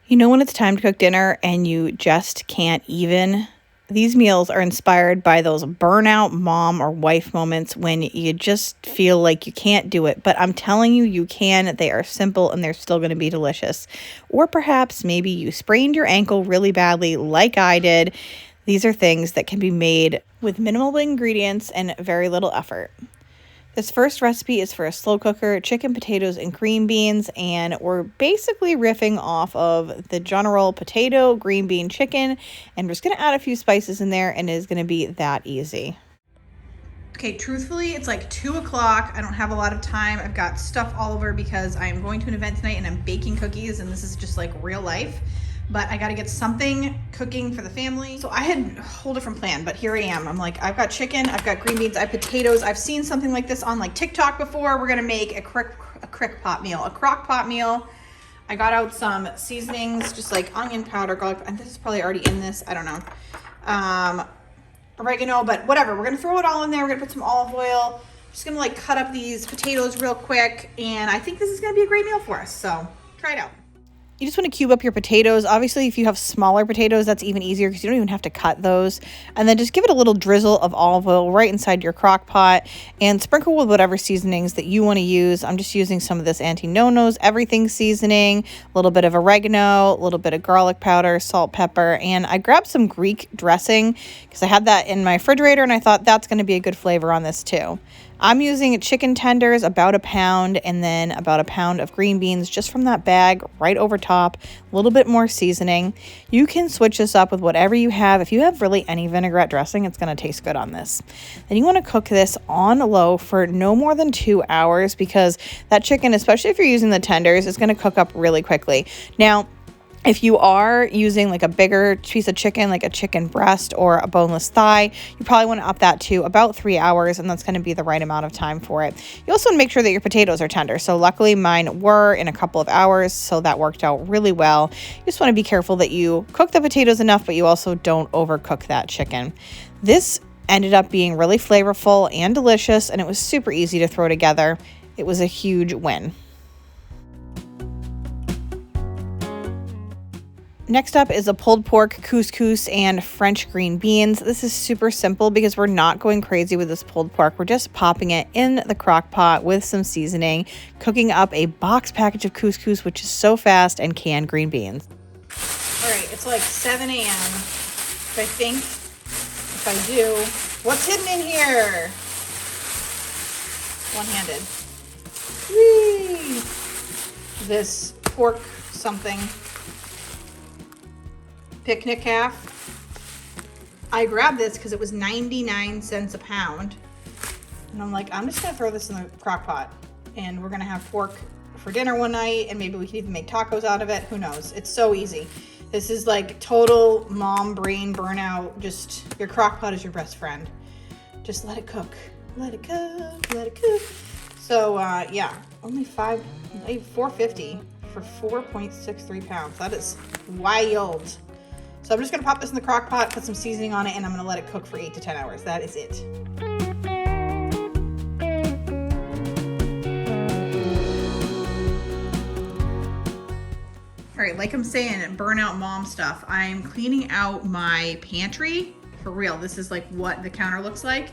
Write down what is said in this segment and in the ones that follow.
You know when it's time to cook dinner and you just can't even? These meals are inspired by those burnout mom or wife moments when you just feel like you can't do it. But I'm telling you, you can. They are simple and they're still going to be delicious. Or perhaps maybe you sprained your ankle really badly, like I did. These are things that can be made with minimal ingredients and very little effort. This first recipe is for a slow cooker, chicken, potatoes, and green beans, and we're basically riffing off of the general potato, green bean, chicken, and we're just going to add a few spices in there, and it is going to be that easy. Okay, truthfully, it's like 2 o'clock. I don't have a lot of time. I've got stuff all over because I am going to an event tonight and I'm baking cookies, and this is just like real life. But I got to get something cooking for the family. So I had a whole different plan, but here I am. I'm like, I've got chicken, I've got green beans, I have potatoes. I've seen something like this on like TikTok before. We're gonna make a crock pot meal. I got out some seasonings, just like onion powder, garlic, and this is probably already in this, I don't know. Oregano, but whatever. We're gonna throw it all in there. We're gonna put some olive oil. Just gonna like cut up these potatoes real quick, and I think this is gonna be a great meal for us, so try it out. You just want to cube up your potatoes. Obviously, if you have smaller potatoes, that's even easier because you don't even have to cut those. And then just give it a little drizzle of olive oil right inside your crock pot and sprinkle with whatever seasonings that you want to use. I'm just using some of this Auntie Nono's everything seasoning, a little bit of oregano, a little bit of garlic powder, salt, pepper, and I grabbed some Greek dressing because I had that in my refrigerator and I thought that's going to be a good flavor on this too. I'm using chicken tenders, about a pound, and then about a pound of green beans just from that bag right over top, a little bit more seasoning. You can switch this up with whatever you have. If you have really any vinaigrette dressing, it's going to taste good on this. Then you want to cook this on low for no more than 2 hours because that chicken, especially if you're using the tenders, is going to cook up really quickly. Now, if you are using like a bigger piece of chicken, like a chicken breast or a boneless thigh, you probably want to up that to about 3 hours, and that's going to be the right amount of time for it. You also want to make sure that your potatoes are tender. So luckily mine were in a couple of hours, so that worked out really well. You just want to be careful that you cook the potatoes enough, but you also don't overcook that chicken. This ended up being really flavorful and delicious, and it was super easy to throw together. It was a huge win. Next up is a pulled pork, couscous, and French green beans. This is super simple because we're not going crazy with this pulled pork. We're just popping it in the crock pot with some seasoning, cooking up a box package of couscous, which is so fast, and canned green beans. All right, it's like 7 a.m. I think if I do, what's hidden in here? One-handed. Whee! This pork something. Picnic calf. I grabbed this because it was 99 cents a pound. And I'm like, I'm just gonna throw this in the crock pot and we're gonna have pork for dinner one night and maybe we can even make tacos out of it. Who knows? It's so easy. This is like total mom brain burnout. Just your crock pot is your best friend. Just let it cook. Let it cook. Let it cook. So yeah, only $4.50 for 4.63 pounds. That is wild. So I'm just going to pop this in the crock pot, put some seasoning on it, and I'm going to let it cook for 8 to 10 hours. That is it. All right, like I'm saying, burnout mom stuff. I'm cleaning out my pantry. For real, this is like what the counter looks like.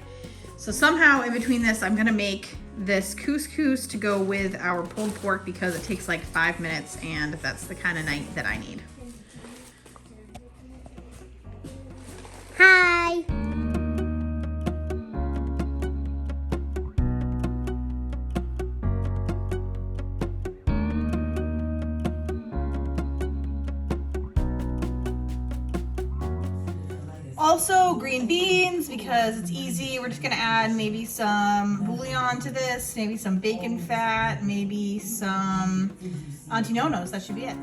So somehow in between this, I'm going to make this couscous to go with our pulled pork because it takes like 5 minutes, and that's the kind of night that I need. Hi. Also green beans because it's easy. We're just gonna add maybe some bouillon to this, maybe some bacon fat, maybe some Auntie Nono's. That should be it.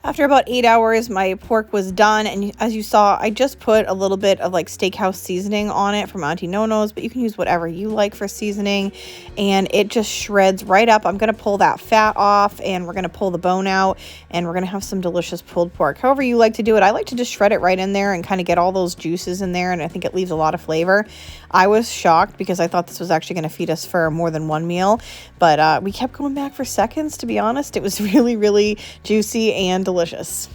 After about 8 hours, my pork was done, and as you saw, I just put a little bit of like steakhouse seasoning on it from Auntie Nono's, but you can use whatever you like for seasoning, and it just shreds right up. I'm going to pull that fat off, and we're going to pull the bone out, and we're going to have some delicious pulled pork. However you like to do it, I like to just shred it right in there and kind of get all those juices in there, and I think it leaves a lot of flavor. I was shocked because I thought this was actually going to feed us for more than one meal, but we kept going back for seconds, to be honest. It was really, really juicy and delicious.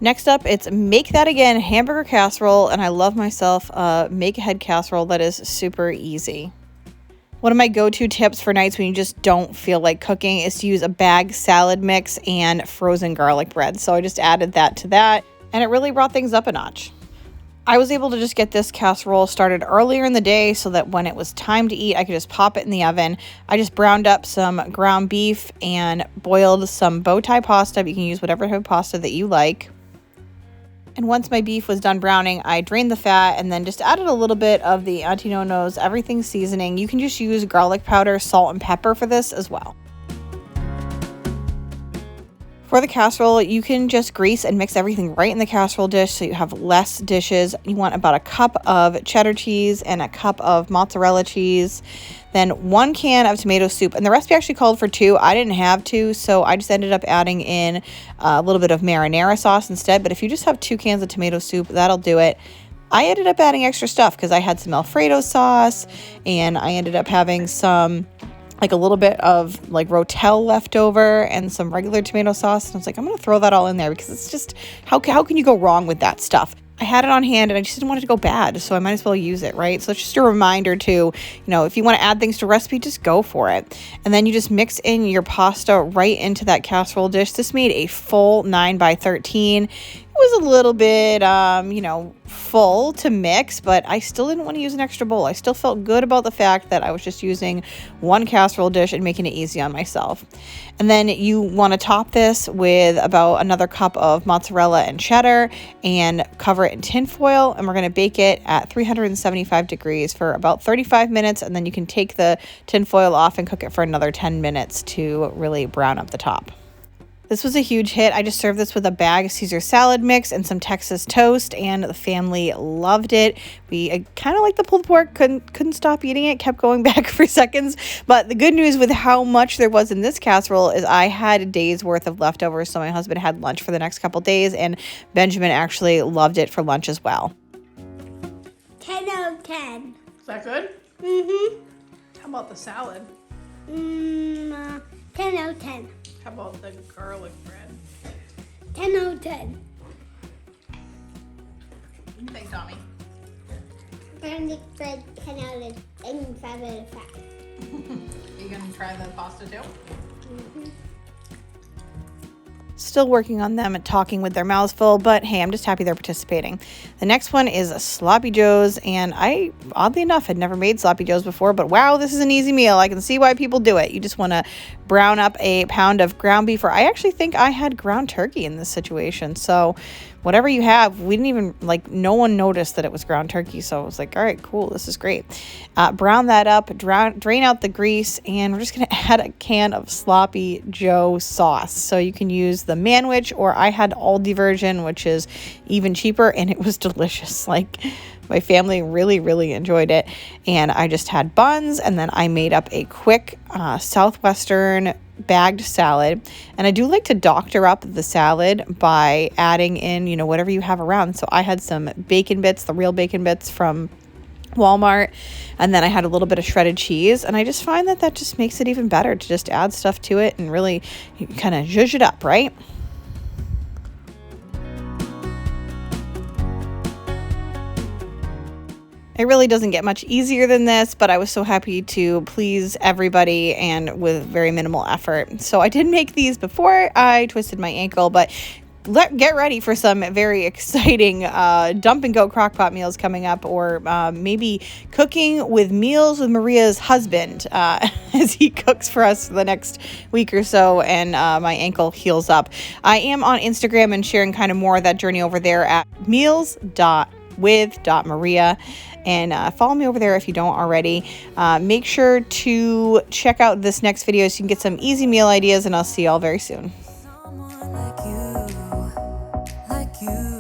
Next up, it's make that again hamburger casserole, and I love myself a make ahead casserole that is super easy. One of my go-to tips for nights when you just don't feel like cooking is to use a bag salad mix and frozen garlic bread. So I just added that to that, and it really brought things up a notch. I was able to just get this casserole started earlier in the day so that when it was time to eat, I could just pop it in the oven. I just browned up some ground beef and boiled some bow tie pasta. You can use whatever type of pasta that you like. And once my beef was done browning, I drained the fat and then just added a little bit of the Auntie Nono's everything seasoning. You can just use garlic powder, salt, and pepper for this as well. For the casserole, you can just grease and mix everything right in the casserole dish so you have less dishes. You want about a cup of cheddar cheese and a cup of mozzarella cheese, then 1 can of tomato soup. And the recipe actually called for 2. I didn't have 2, so I just ended up adding in a little bit of marinara sauce instead. But if you just have 2 cans of tomato soup, that'll do it. I ended up adding extra stuff because I had some Alfredo sauce, and I ended up having some like a little bit of like Rotel left over and some regular tomato sauce. And I was like, I'm going to throw that all in there because it's just, how can you go wrong with that stuff? I had it on hand and I just didn't want it to go bad, so I might as well use it, right? So it's just a reminder to, if you want to add things to a recipe, just go for it. And then you just mix in your pasta right into that casserole dish. This made a full 9 by 13. Was a little bit, full to mix, but I still didn't want to use an extra bowl. I still felt good about the fact that I was just using one casserole dish and making it easy on myself. And then you want to top this with about another cup of mozzarella and cheddar and cover it in tin foil. And we're going to bake it at 375 degrees for about 35 minutes. And then you can take the tin foil off and cook it for another 10 minutes to really brown up the top. This was a huge hit. I just served this with a bag of Caesar salad mix and some Texas toast, and the family loved it. We kind of like the pulled pork, couldn't stop eating it, kept going back for seconds. But the good news with how much there was in this casserole is I had a day's worth of leftovers, so my husband had lunch for the next couple days, and Benjamin actually loved it for lunch as well. 10 out of 10. Is that good? Mm-hmm. How about the salad? 10 out of 10. How about the garlic bread? 10 out of 10. What do you think, Tommy? Garlic bread, 10 out of 10, 5 out of 5. Are you going to try the pasta too? Mm-hmm. Still working on them and talking with their mouths full, but hey, I'm just happy they're participating. The next one is Sloppy Joe's, and I, oddly enough, had never made Sloppy Joe's before, but wow, this is an easy meal. I can see why people do it. You just want to brown up a pound of ground beef, or I actually think I had ground turkey in this situation, so whatever you have. We didn't even, no one noticed that it was ground turkey, so I was like, all right, cool, this is great. Brown that up, drain out the grease, and we're just going to add a can of Sloppy Joe sauce. So you can use the Manwich, or I had Aldi version, which is even cheaper, and it was delicious. My family really, really enjoyed it. And I just had buns, and then I made up a quick Southwestern bagged salad. And I do like to doctor up the salad by adding in, whatever you have around. So I had some bacon bits, the real bacon bits from Walmart, and then I had a little bit of shredded cheese, and I just find that just makes it even better to just add stuff to it and really kind of zhuzh it up, right? It really doesn't get much easier than this, but I was so happy to please everybody and with very minimal effort. So I did make these before I twisted my ankle, but get ready for some very exciting dump and go crock pot meals coming up, or maybe cooking with meals with Maria's husband as he cooks for us for the next week or so, and my ankle heals up. I am on Instagram and sharing kind of more of that journey over there at meals. with Maria, and follow me over there if you don't already. Make sure to check out this next video so you can get some easy meal ideas, and I'll see y'all very soon. Someone like you.